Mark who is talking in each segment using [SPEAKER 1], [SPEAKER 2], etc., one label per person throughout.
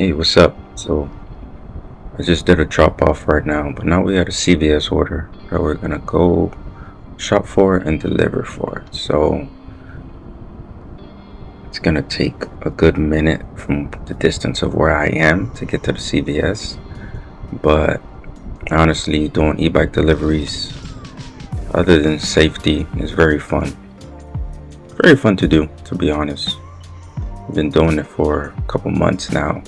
[SPEAKER 1] Hey, what's up? So I just did a drop off right now, but now we got a CVS order that we're gonna go shop for and deliver for. So it's gonna take a good minute from the distance of where I am to get to the CVS. But honestly, doing e-bike deliveries, other than safety, is very fun. Very fun to do, to be honest. I've been doing it for a couple months now.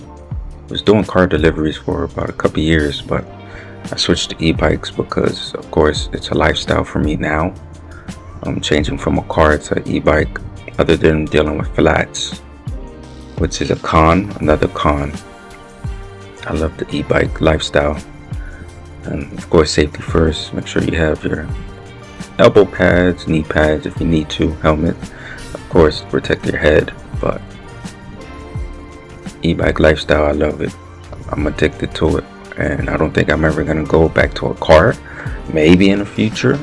[SPEAKER 1] I was doing car deliveries for about a couple years, but I switched to e-bikes because, of course, it's a lifestyle for me now. I'm changing from a car to an e-bike, other than dealing with flats, which is a con, another con. I love the e-bike lifestyle, and of course, safety first. Make sure you have your elbow pads, knee pads if you need to, helmet, of course, protect your head. But e-bike lifestyle, I love it. I'm addicted to it, and I don't think I'm ever gonna go back to a car. Maybe in the future,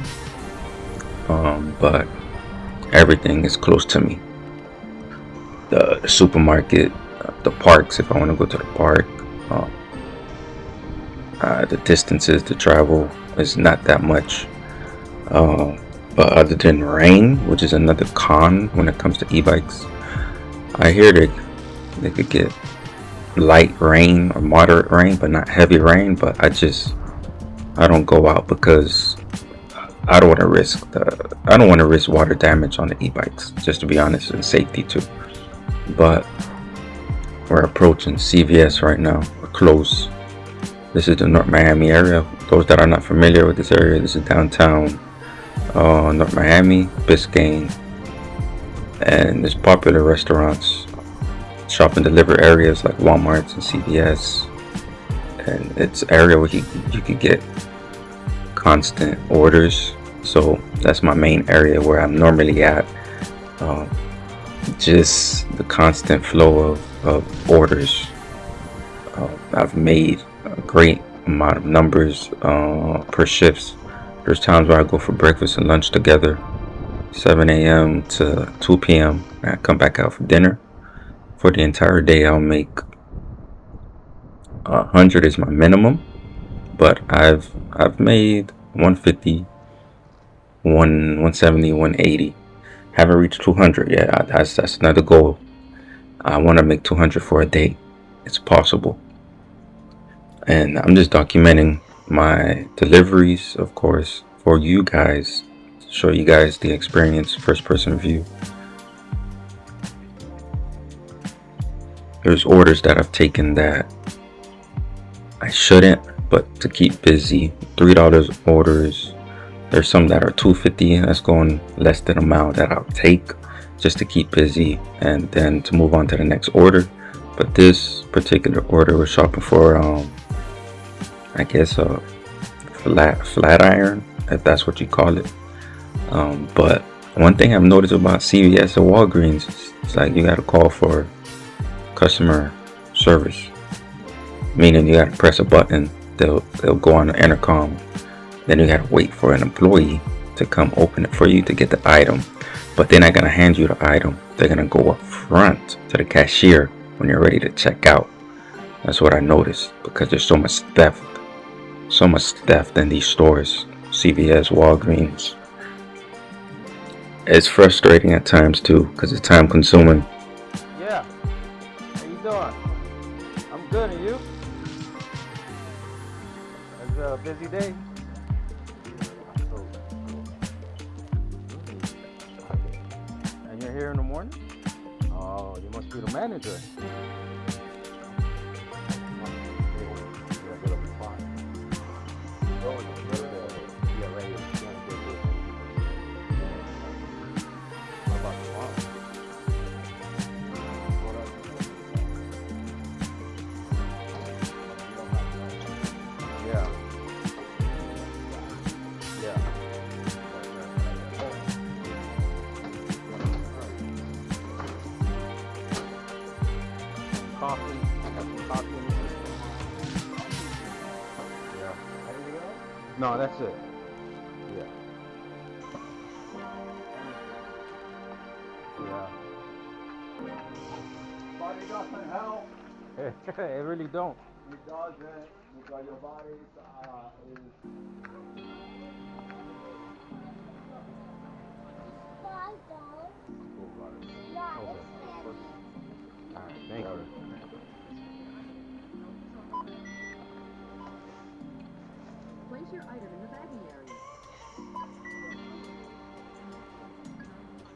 [SPEAKER 1] but everything is close to me. The supermarket, the parks if I want to go to the park. Uh, the distances to travel is not that much. Uh, but other than rain, which is another con when it comes to e-bikes, I hear they could get light rain or moderate rain, but not heavy rain. But I don't go out because I don't want to risk water damage on the e-bikes. Just to be honest, and safety too. But we're approaching CVS right now. We're close. This is the North Miami area. Those that are not familiar with this area, this is downtown North Miami, Biscayne, and there's popular restaurants, shop and deliver areas like Walmart's and CVS, and it's an area where you could get constant orders. So that's my main area where I'm normally at. Uh, just the constant flow of orders. I've made a great amount of numbers per shifts. There's times where I go for breakfast and lunch together, 7 a.m. to 2 p.m. I come back out for dinner. For the entire day, I'll make 100 is my minimum, but I've made 150, 170, 180. Haven't reached 200 yet. That's another goal. I want to make 200 for a day. It's possible. And I'm just documenting my deliveries, of course, for you guys, to show you guys the experience, first person view. There's orders that I've taken that I shouldn't, but to keep busy, $3 orders. There's some that are $2.50, that's going less than a mile, that I'll take just to keep busy and then to move on to the next order. But this particular order was shopping for I guess a flat iron, if that's what you call it. But one thing I've noticed about CVS and Walgreens is it's like you gotta call for customer service, meaning you gotta press a button, they'll go on the intercom, then you gotta wait for an employee to come open it for you to get the item. But they're not gonna hand you the item, they're gonna go up front to the cashier when you're ready to check out. That's what I noticed, because there's so much theft in these stores, CVS, Walgreens. It's frustrating at times too, because it's time consuming.
[SPEAKER 2] Yeah. How you doing? I'm good, and you? It's a busy day. And you're here in the morning? Oh, you must be the manager. Yeah. Yeah. Coffee. I got some coffee. Yeah. Anything else? No, that's it. Yeah. Yeah. It really don't.
[SPEAKER 3] It doesn't, because your body is
[SPEAKER 2] Alright, thank you.
[SPEAKER 4] Place your item in the bagging area.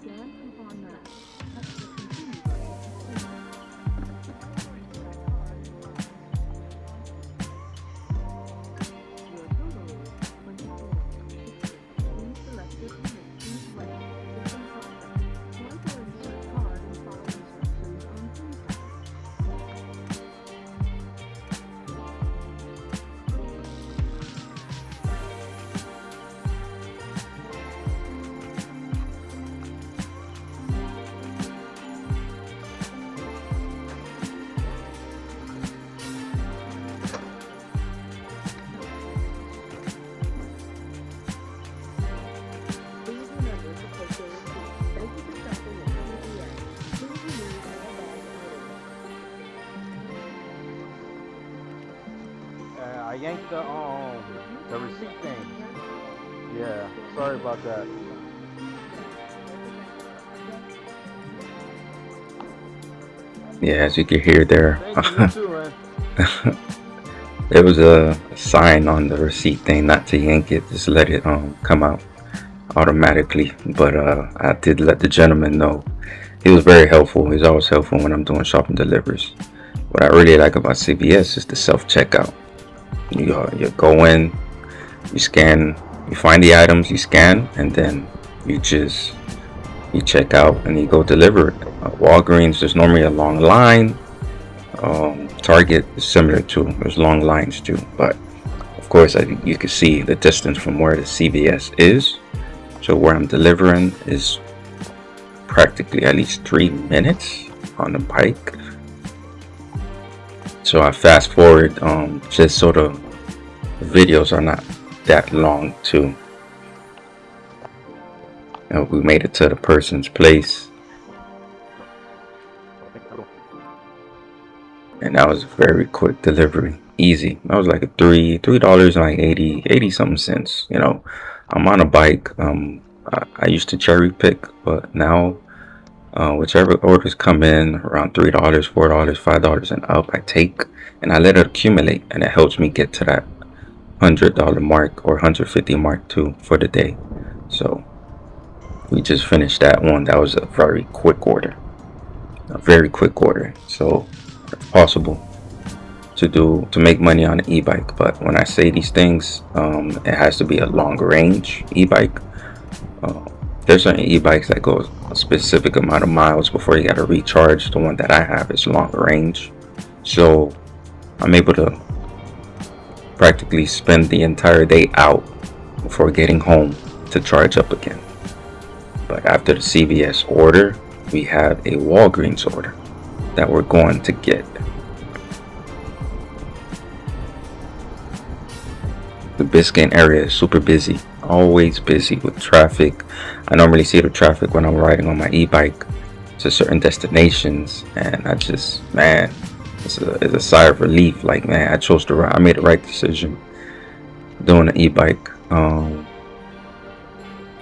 [SPEAKER 4] Scan coupon map. Touch the continue button to continue. Your total is 24.60. Please select your payment. Choose lane. System process. Swipe or insert card and follow instructions on PayPal. Please remember to take your receipt. Thank you for shopping at CVS. Please remove all bagged items.
[SPEAKER 2] I yanked the receipt thing. Yeah, sorry about that.
[SPEAKER 1] Yeah, as you can hear there,
[SPEAKER 2] Thank you, you too, man.
[SPEAKER 1] there was a sign on the receipt thing not to yank it, just let it come out automatically. But I did let the gentleman know. He was very helpful. He's always helpful when I'm doing shopping deliveries. What I really like about CVS is the self-checkout. You go in, you scan, you find the items, you scan, and then you check out and you go deliver it. Walgreens, there's normally a long line. Target is similar too. There's long lines too, but of course you can see the distance from where the CVS is. So where I'm delivering is practically at least 3 minutes on the bike. So I fast forward just so the videos are not that long too. We made it to the person's place, and that was a very quick delivery, easy. That was like a $3 and like 80 something cents. I'm on a bike. I used to cherry pick, but now whichever orders come in around $3, $4, $5 and up, I take and I let it accumulate, and it helps me get to that $100 mark or $150 mark too for the day. So we just finished that one. That was a very quick order, so it's possible to make money on an e-bike. But when I say these things, it has to be a long range e-bike. There's certain e-bikes that go a specific amount of miles before you got to recharge. The one that I have is long range, so I'm able to practically spend the entire day out before getting home to charge up again. But after the CVS order, we have a Walgreens order that we're going to get. The Biscayne area is super busy, always busy with traffic. I normally see the traffic when I'm riding on my e-bike to certain destinations, and I just, man, it's a sigh of relief. Like, man, I chose to ride. I made the right decision doing an e-bike.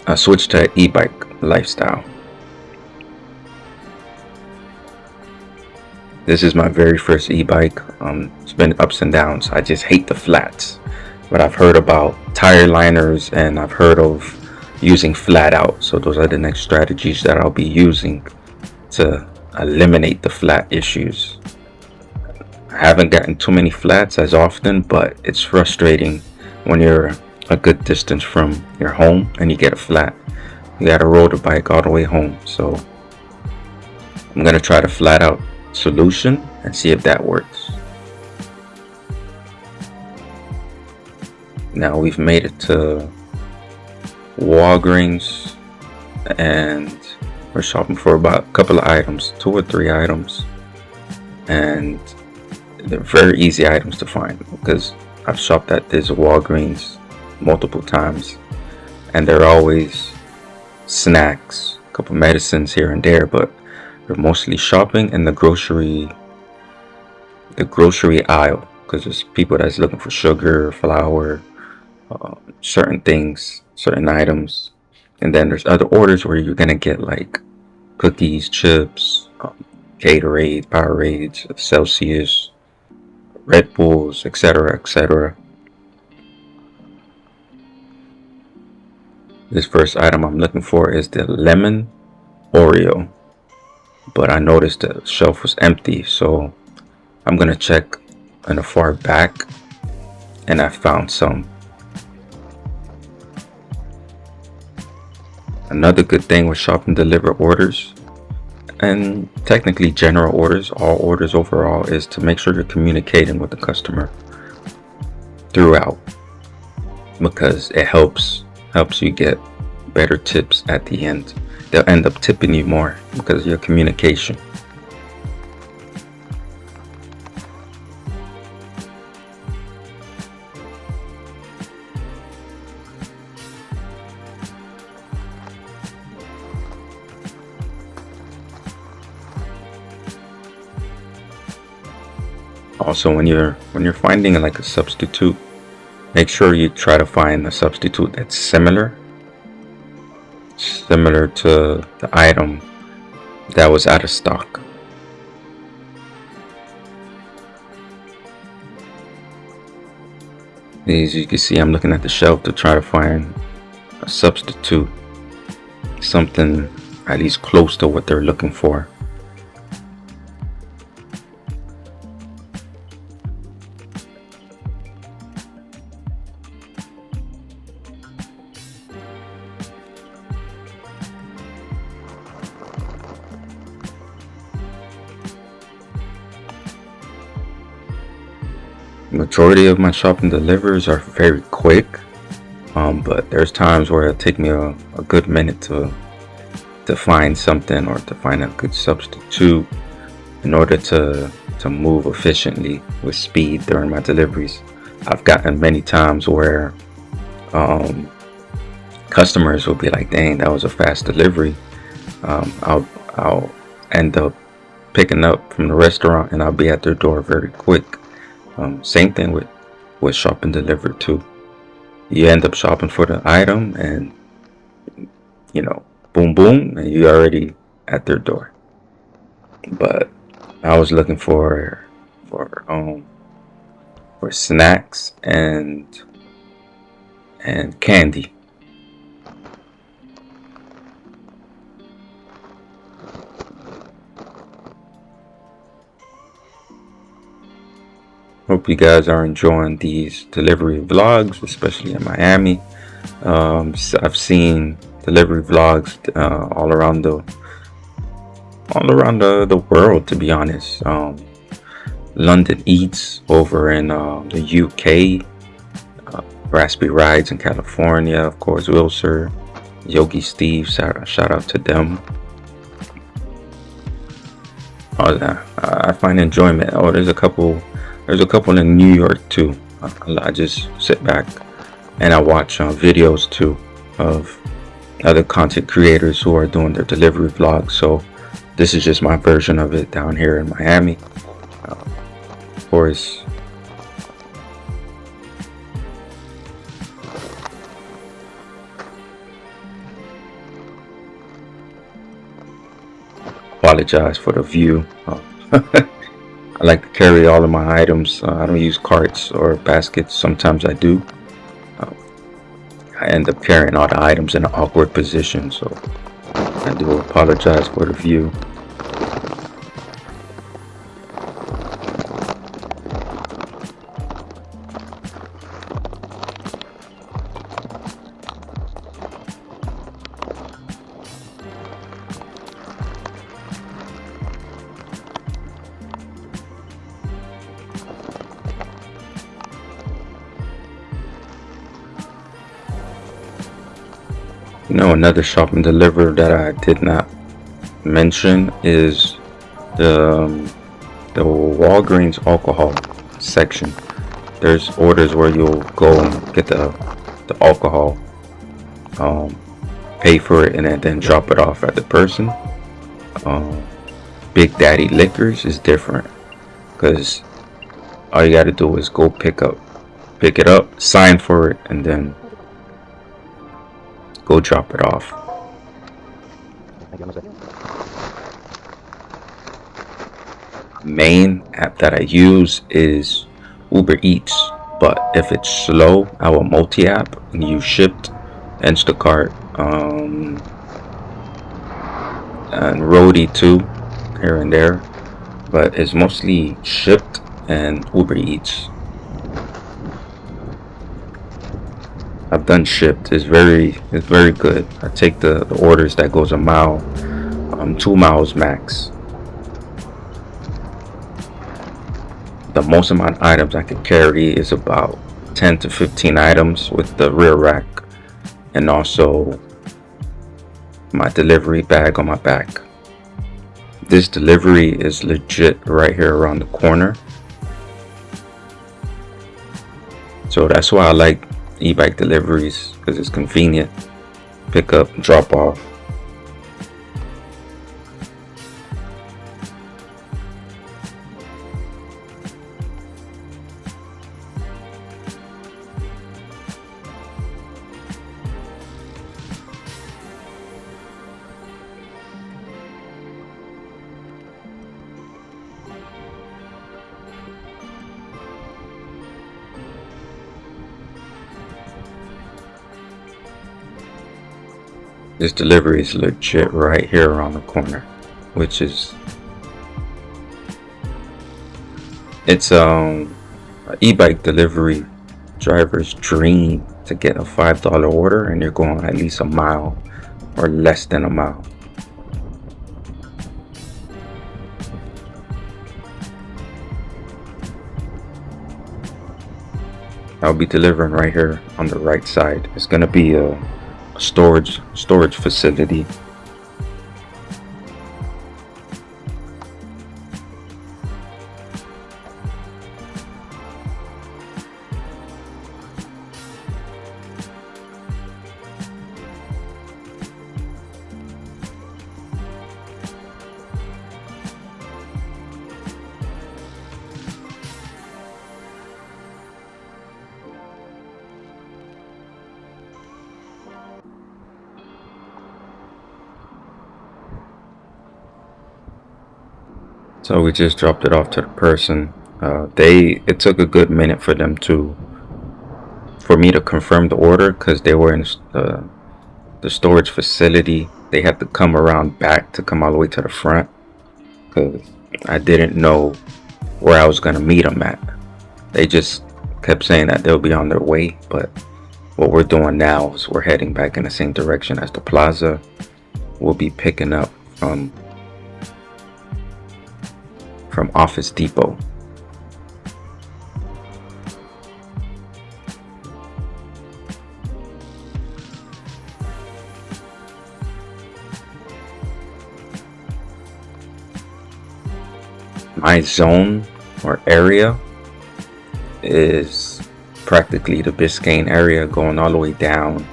[SPEAKER 1] I switched to an e-bike lifestyle. This is my very first e-bike. It's been ups and downs. I just hate the flats. But I've heard about tire liners, and I've heard of using flat out. So those are the next strategies that I'll be using to eliminate the flat issues. I haven't gotten too many flats as often, but it's frustrating when you're a good distance from your home and you get a flat. You gotta roll the bike all the way home. So I'm gonna try the flat out solution and see if that works. Now we've made it to Walgreens, and we're shopping for about a couple of items, 2 or 3 items, and they're very easy items to find because I've shopped at this Walgreens multiple times, and they're always snacks, a couple medicines here and there, but we're mostly shopping in the grocery the grocery aisle, because there's people that's looking for sugar, flour, certain things, certain items. And then there's other orders where you're gonna get like cookies, chips, Gatorade, Powerades, Celsius, Red Bulls, etc., etc. This first item I'm looking for is the lemon Oreo, but I noticed the shelf was empty, so I'm gonna check in the far back, and I found some. Another good thing with shop and deliver orders, and technically general orders, all orders overall, is to make sure you're communicating with the customer throughout, because it helps you get better tips at the end. They'll end up tipping you more because of your communication. Also, when you're finding like a substitute, make sure you try to find a substitute that's similar to the item that was out of stock. As you can see, I'm looking at the shelf to try to find a substitute, something at least close to what they're looking for. Majority of my shopping delivers are very quick, but there's times where it'll take me a good minute to find something, or to find a good substitute in order to move efficiently with speed during my deliveries. I've gotten many times where customers will be like, dang, that was a fast delivery. I'll end up picking up from the restaurant and I'll be at their door very quick. Same thing with shop and deliver too. You end up shopping for the item, and boom boom, and you already at their door. But I was looking for snacks and candy. Hope you guys are enjoying these delivery vlogs, especially in Miami. So I've seen delivery vlogs all around the world, to be honest. London Eats over in the UK, Raspberry Rides in California, of course, Wilser, Yogi Steve, shout out to them. I find enjoyment. There's a couple in New York too. I just sit back and I watch videos too of other content creators who are doing their delivery vlogs. So this is just my version of it down here in Miami. Of course, apologize for the view. I like to carry all of my items. I don't use carts or baskets. Sometimes I do. I end up carrying all the items in an awkward position, so I do apologize for the view. Another shop and deliver that I did not mention is the Walgreens alcohol section. There's orders where you'll go and get the alcohol, pay for it, and then drop it off at the person. Big Daddy Liquors is different, because All you gotta do is go pick it up, sign for it, and then go drop it off. Main app that I use is Uber Eats, but if it's slow, I will multi-app and use Shipt, Instacart, and Roadie too, here and there. But it's mostly Shipt and Uber Eats. I've done Shipt. It's very good. I take the orders that goes a mile, 2 miles max. The most amount of items I can carry is about 10 to 15 items with the rear rack, and also my delivery bag on my back. This delivery is legit right here around the corner, so that's why I like e-bike deliveries, because it's convenient. Pick up, drop off. This delivery is legit right here around the corner, which is, it's an e-bike delivery driver's dream to get a $5 order and you're going at least a mile or less than a mile. I'll be delivering right here on the right side. It's gonna be a storage facility. So we just dropped it off to the person. It took a good minute for me to confirm the order, because they were in the storage facility. They had to come around back to come all the way to the front, because I didn't know where I was gonna meet them at. They just kept saying that they'll be on their way, but what we're doing now is we're heading back in the same direction as the plaza. We'll be picking up from Office Depot. My zone or area is practically the Biscayne area going all the way down.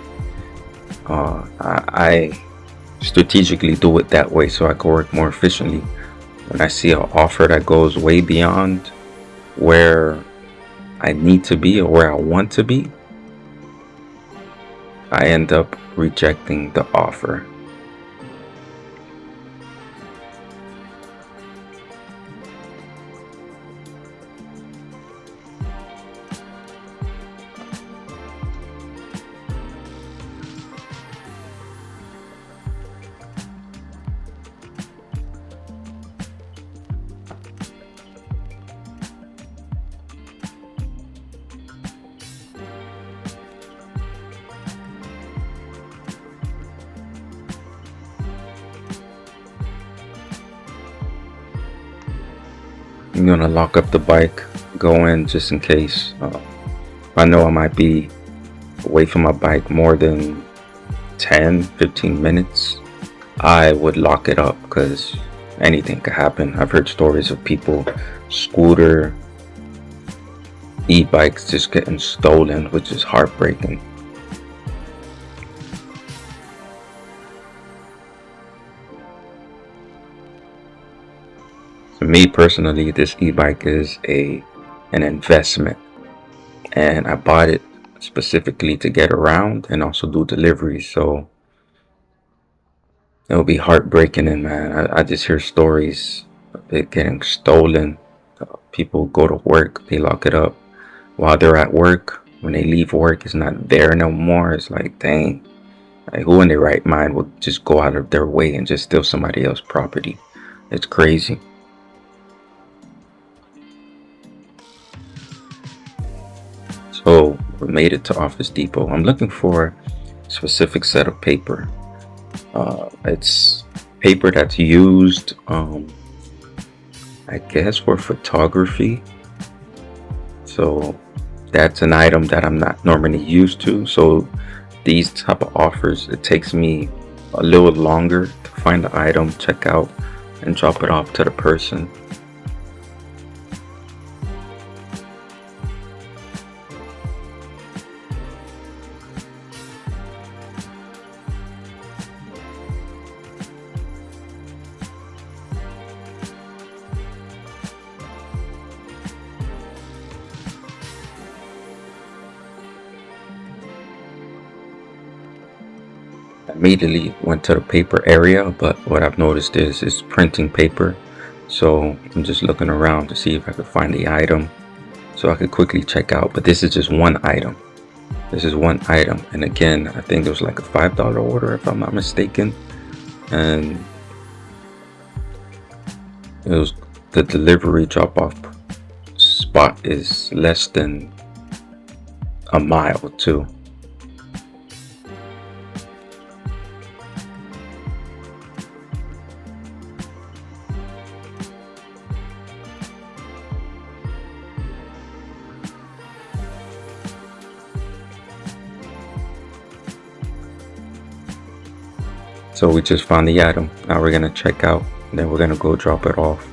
[SPEAKER 1] I strategically do it that way so I can work more efficiently. When I see an offer that goes way beyond where I need to be or where I want to be, I end up rejecting the offer. I'm gonna lock up the bike, go in just in case. I know I might be away from my bike more than 10-15 minutes. I would lock it up because anything could happen. I've heard stories of people, scooter, e-bikes just getting stolen, which is heartbreaking. For me personally, this e-bike is a an investment, and I bought it specifically to get around and also do deliveries. So it would be heartbreaking, and man, I just hear stories of it getting stolen. People go to work, they lock it up while they're at work. When they leave work, it's not there no more. It's like, dang, like who in their right mind would just go out of their way and just steal somebody else's property? It's crazy. So we made it to Office Depot. I'm looking for a specific set of paper. It's paper that's used, I guess, for photography. So that's an item that I'm not normally used to. So these type of offers, it takes me a little longer to find the item, check out, and drop it off to the person. Immediately went to the paper area, but what I've noticed is printing paper. So I'm just looking around to see if I could find the item so I could quickly check out. But this is just one item. This is one item, and again, I think it was like a $5 order if I'm not mistaken, and it was the delivery drop-off spot is less than a mile too. So we just found the item. Now we're gonna check out, and then we're gonna go drop it off.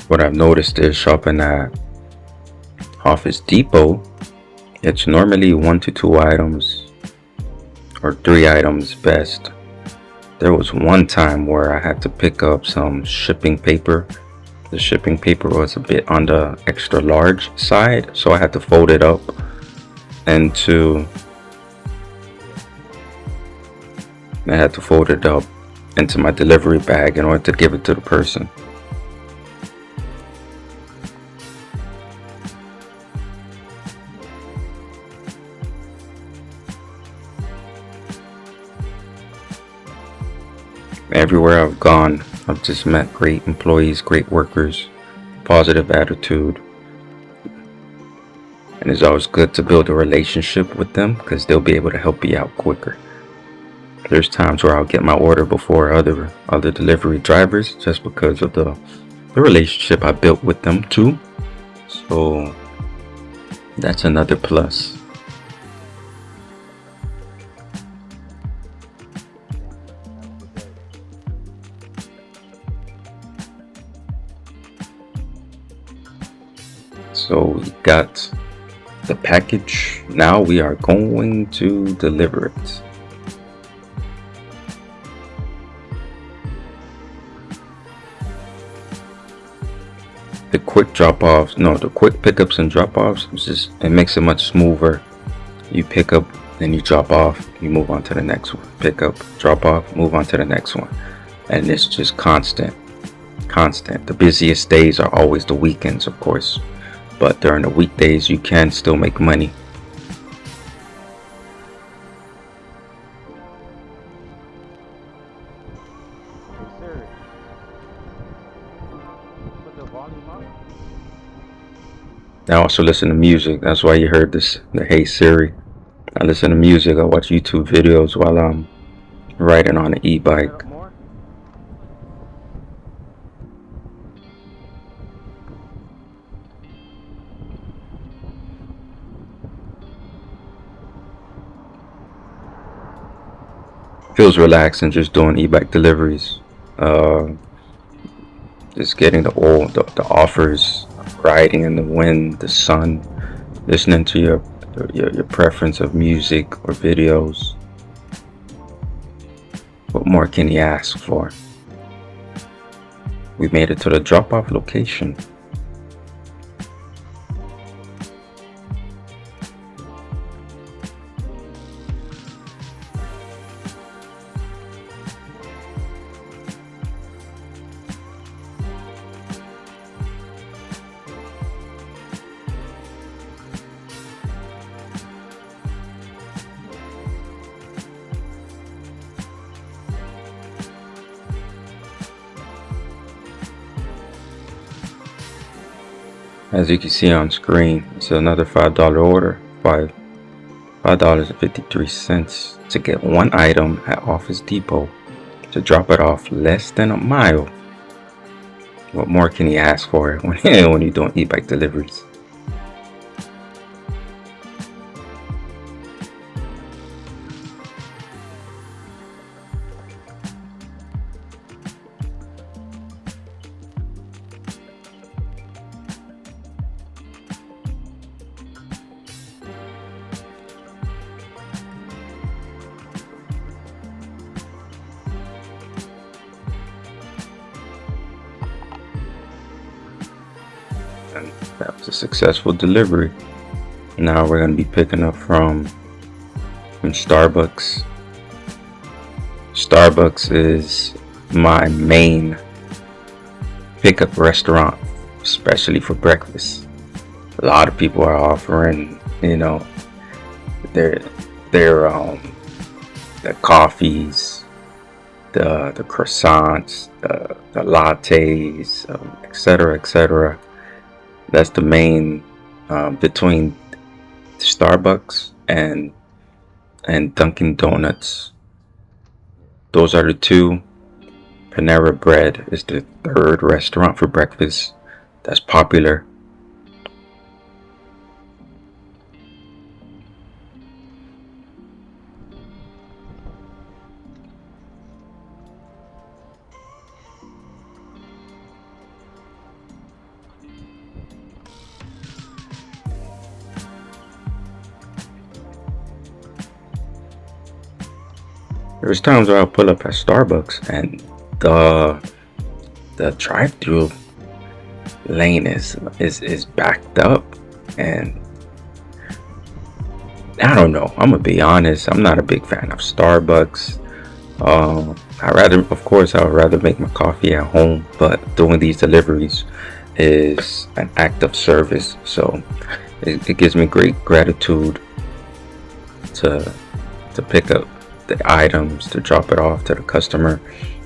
[SPEAKER 1] What I've noticed is shopping at Office Depot, it's normally 1 to 2 items or 3 items best. There was one time where I had to pick up some shipping paper. The shipping paper was a bit on the extra large side, so I had to fold it up into my delivery bag in order to give it to the person. Everywhere I've gone, I've just met great employees, great workers, positive attitude. And it's always good to build a relationship with them because they'll be able to help you out quicker. There's times where I'll get my order before other delivery drivers just because of the relationship I built with them too. So that's another plus. So we got the package. Now we are going to deliver it. The quick pickups and drop-offs, it makes it much smoother. You pick up, then you drop off, you move on to the next one. Pick up, drop off, move on to the next one. And it's just constant. The busiest days are always the weekends, of course. But during the weekdays, you can still make money.
[SPEAKER 2] Siri. Put the volume up.
[SPEAKER 1] I also listen to music. That's why you heard this, the Hey Siri. I listen to music. I watch YouTube videos while I'm riding on an
[SPEAKER 2] Set
[SPEAKER 1] e-bike.
[SPEAKER 2] up more.
[SPEAKER 1] Feels relaxing just doing e-bike deliveries. Uh, just getting the offers, riding in the wind, the sun, listening to your preference of music or videos. What more can you ask for? We made it to the drop-off location. As you can see on screen, it's another $5 order, $5.53 to get one item at Office Depot to drop it off less than a mile. What more can you ask for when you're doing e-bike deliveries? And that was a successful delivery. Now we're going to be picking up from Starbucks. Starbucks is my main pickup restaurant, especially for breakfast. A lot of people are offering, their the coffees, the croissants, the lattes, etc., etc. That's the main between Starbucks and Dunkin' Donuts. Those are the two. Panera Bread is the third restaurant for breakfast that's popular. There's times where I'll pull up at Starbucks and the drive-through lane is backed up, and I don't know. I'm gonna be honest. I'm not a big fan of Starbucks. I would rather make my coffee at home, but doing these deliveries is an act of service. So it gives me great gratitude to pick up the items, to drop it off to the customer,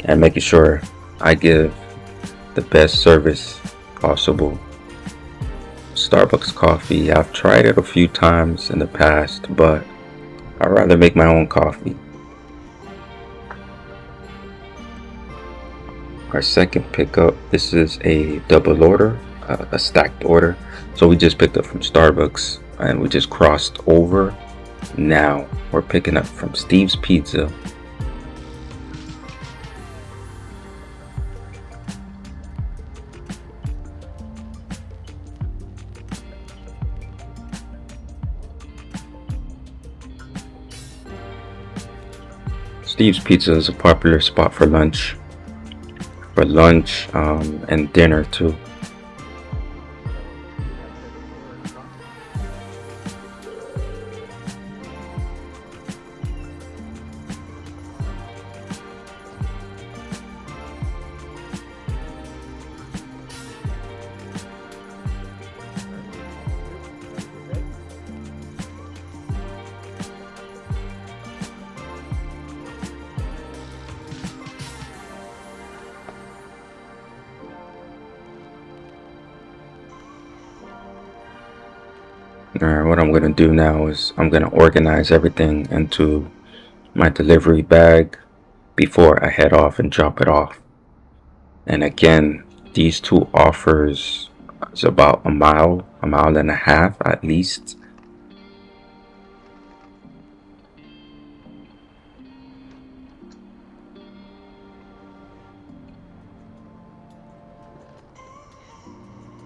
[SPEAKER 1] and making sure I give the best service possible. Starbucks coffee, I've tried it a few times in the past, but I'd rather make my own coffee. Our second pickup, this is a double order, a stacked order. So we just picked up from Starbucks and we just crossed over. Now we're picking up from Steve's Pizza. Steve's Pizza is a popular spot for lunch and dinner too. Alright, what I'm gonna do now is I'm gonna organize everything into my delivery bag before I head off and drop it off. And again, these two offers is about a mile and a half at least.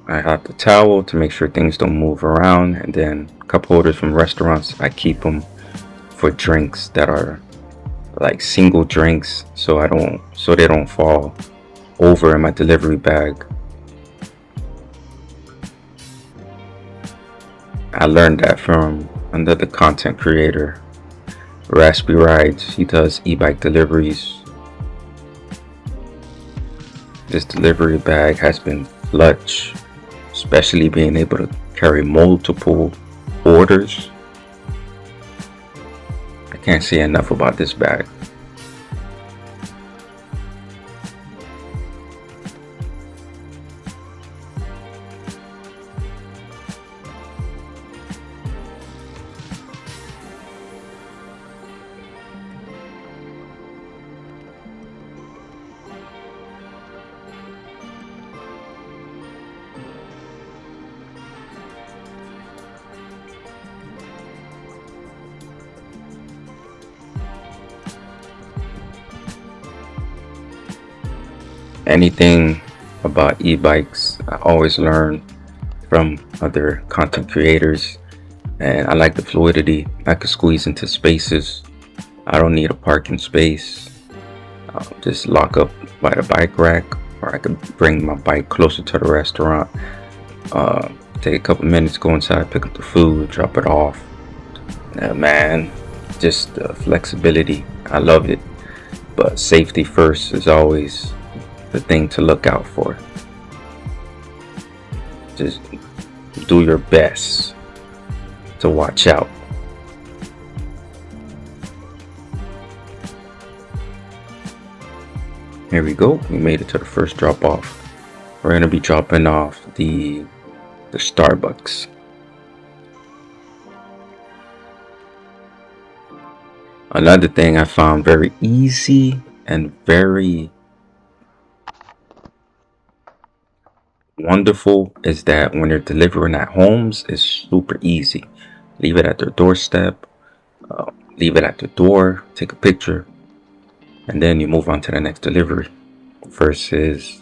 [SPEAKER 1] I have the towel to make sure things don't move around, and then a couple orders from restaurants, I keep them for drinks that are like single drinks, so they don't fall over in my delivery bag. I learned that from another content creator, Raspy Rides. He does e-bike deliveries. This delivery bag has been clutch, especially being able to carry multiple orders. I can't say enough about this bag. Anything about e-bikes, I always learn from other content creators, and I like the fluidity. I could squeeze into spaces. I don't need a parking space. I'll just lock up by the bike rack, or I could bring my bike closer to the restaurant. Take a couple minutes, go inside, pick up the food, drop it off. Man, just the flexibility. I love it. But safety first is always the thing to look out for. Just do your best to watch out. Here we go. We made it to the first drop off. We're gonna be dropping off the Starbucks. Another thing I found very easy and very wonderful is that when you're delivering at homes, it's super easy. Leave it at their doorstep, leave it at the door, take a picture, and then you move on to the next delivery. Versus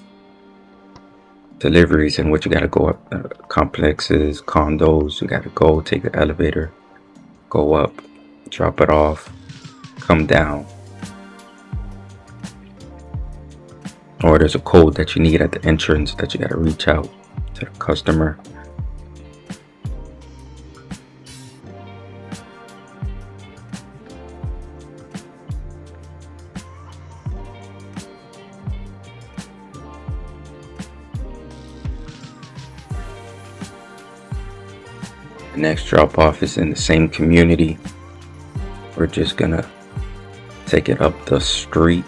[SPEAKER 1] deliveries in which you gotta go up complexes, condos, you gotta go take the elevator, go up, drop it off, come down. Or there's a code that you need at the entrance that you gotta reach out to the customer. The next drop off is in the same community. We're just gonna take it up the street.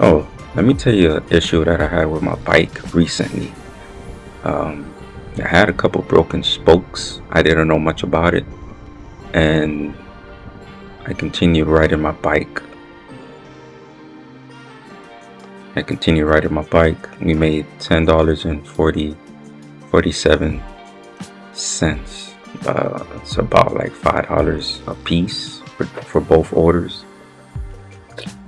[SPEAKER 1] Oh, let me tell you an issue that I had with my bike recently. I had a couple broken spokes. I didn't know much about it, and I continued riding my bike. We made $10.47. It's about like $5 a piece for both orders.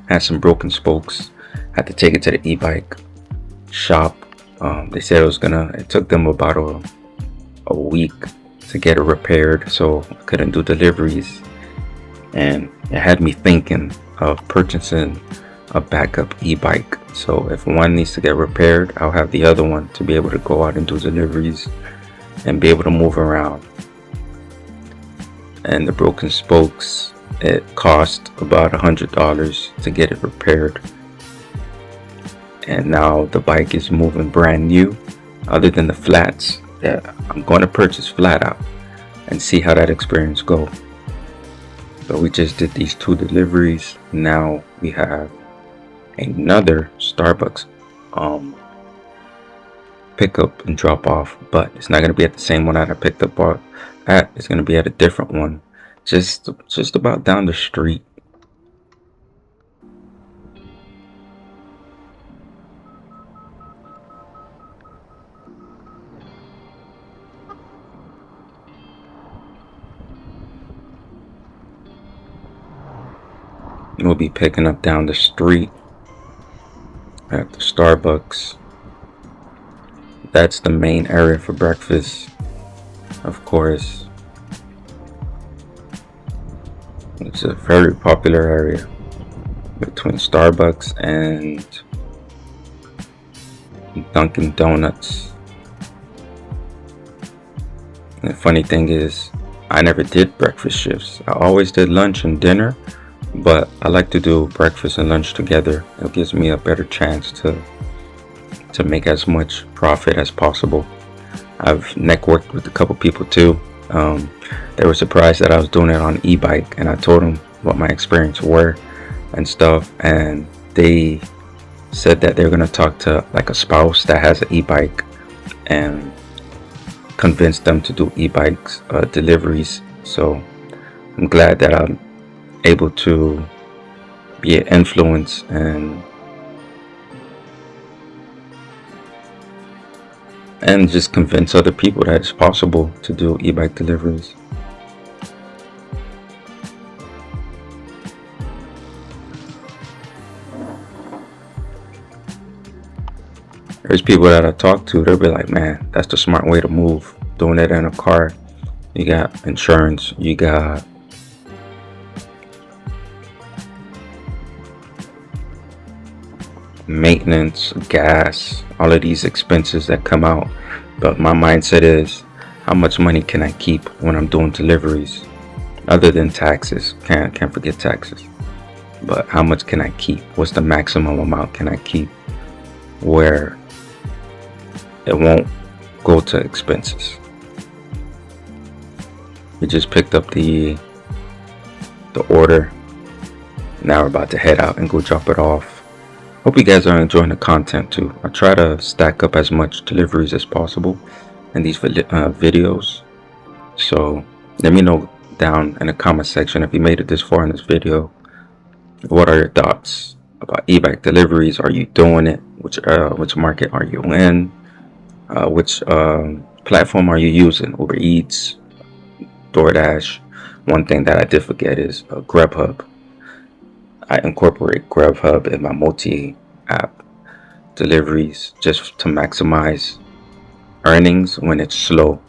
[SPEAKER 1] Had some broken spokes. Had to take it to the e-bike shop. They said it took them about a week to get it repaired, so I couldn't do deliveries. And it had me thinking of purchasing a backup e-bike. So if one needs to get repaired, I'll have the other one to be able to go out and do deliveries and be able to move around. And the broken spokes, it cost about $100 to get it repaired. And now the bike is moving brand new, other than the flats. Yeah, I'm going to purchase flat out and see how that experience goes. So we just did these 2 deliveries. Now we have another Starbucks pick up and drop off, but it's not going to be at the same one that I picked up at. It's going to be at a different one, just about down the street. We'll be picking up down the street at the Starbucks. That's the main area for breakfast, of course. It's a very popular area between Starbucks and Dunkin' Donuts. And the funny thing is, I never did breakfast shifts. I always did lunch and dinner, but I like to do breakfast and lunch together. It gives me a better chance to make as much profit as possible. I've networked with a couple people too. They were surprised that I was doing it on ebike, and I told them what my experience were and stuff, and they said that they're gonna talk to like a spouse that has an e-bike and convince them to do e-bikes deliveries. So I'm glad that I'm able to be an influence and just convince other people that it's possible to do e-bike deliveries. There's people that I talk to, they'll be like, man, that's the smart way to move, doing it in a car. You got insurance, you got maintenance, gas, all of these expenses that come out. But my mindset is, how much money can I keep when I'm doing deliveries? Other than taxes, can't forget taxes. But how much can I keep? What's the maximum amount can I keep where it won't go to expenses? We just picked up the order. Now we're about to head out and go drop it off. Hope you guys are enjoying the content too. I try to stack up as much deliveries as possible in these videos. So let me know down in the comment section if you made it this far in this video. What are your thoughts about e-bike deliveries? Are you doing it? Which market are you in? Which platform are you using? Uber Eats, DoorDash. One thing that I did forget is Grubhub. I incorporate Grubhub in my multi-app deliveries just to maximize earnings when it's slow.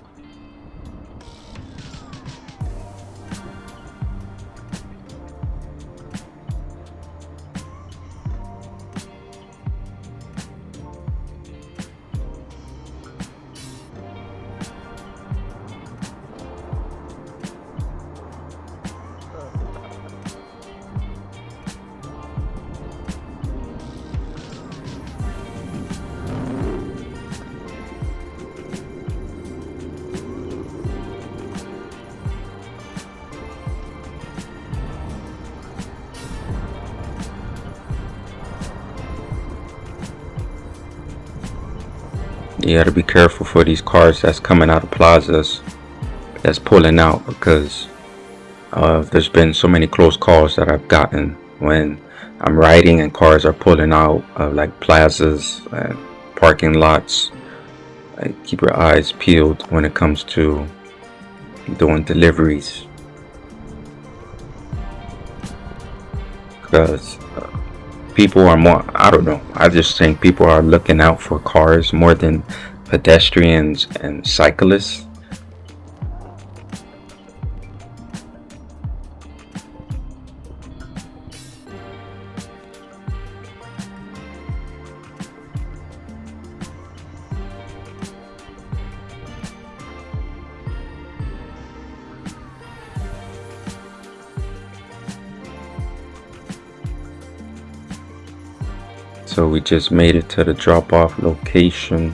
[SPEAKER 1] You gotta be careful for these cars that's coming out of plazas, that's pulling out, because there's been so many close calls that I've gotten when I'm riding and cars are pulling out of like plazas and parking lots. Keep your eyes peeled when it comes to doing deliveries, because people are more, I don't know, I just think people are looking out for cars more than pedestrians and cyclists. So we just made it to the drop-off location.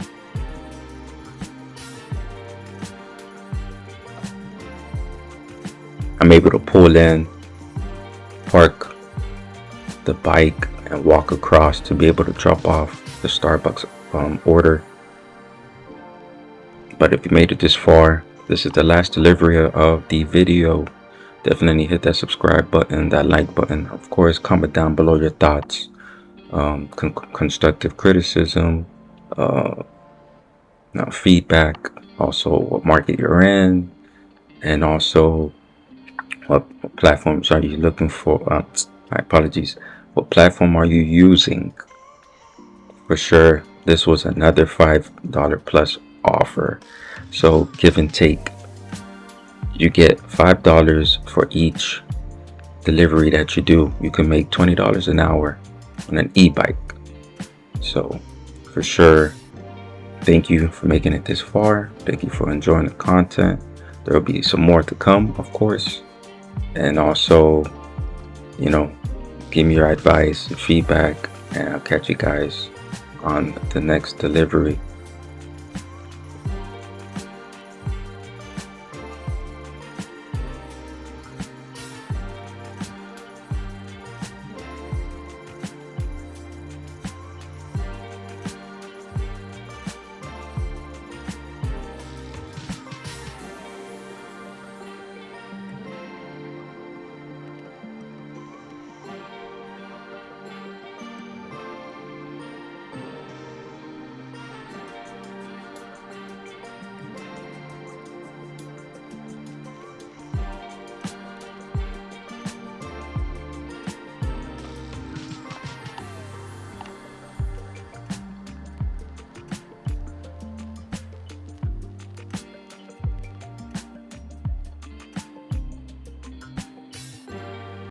[SPEAKER 1] I'm able to pull in, park the bike, and walk across to be able to drop off the Starbucks order. But if you made it this far, this is the last delivery of the video. Definitely hit that subscribe button, that like button. Of course, comment down below your thoughts, constructive criticism, feedback, also what market you're in, and also what platforms are you looking for. My apologies. What platform are you using? For sure, this was another $5 plus offer. So give and take. You get $5 for each delivery that you do. You can make $20 an hour on an e-bike. So for sure, thank you for making it this far. Thank you for enjoying the content. There will be some more to come, of course. And also, give me your advice and feedback, and I'll catch you guys on the next delivery.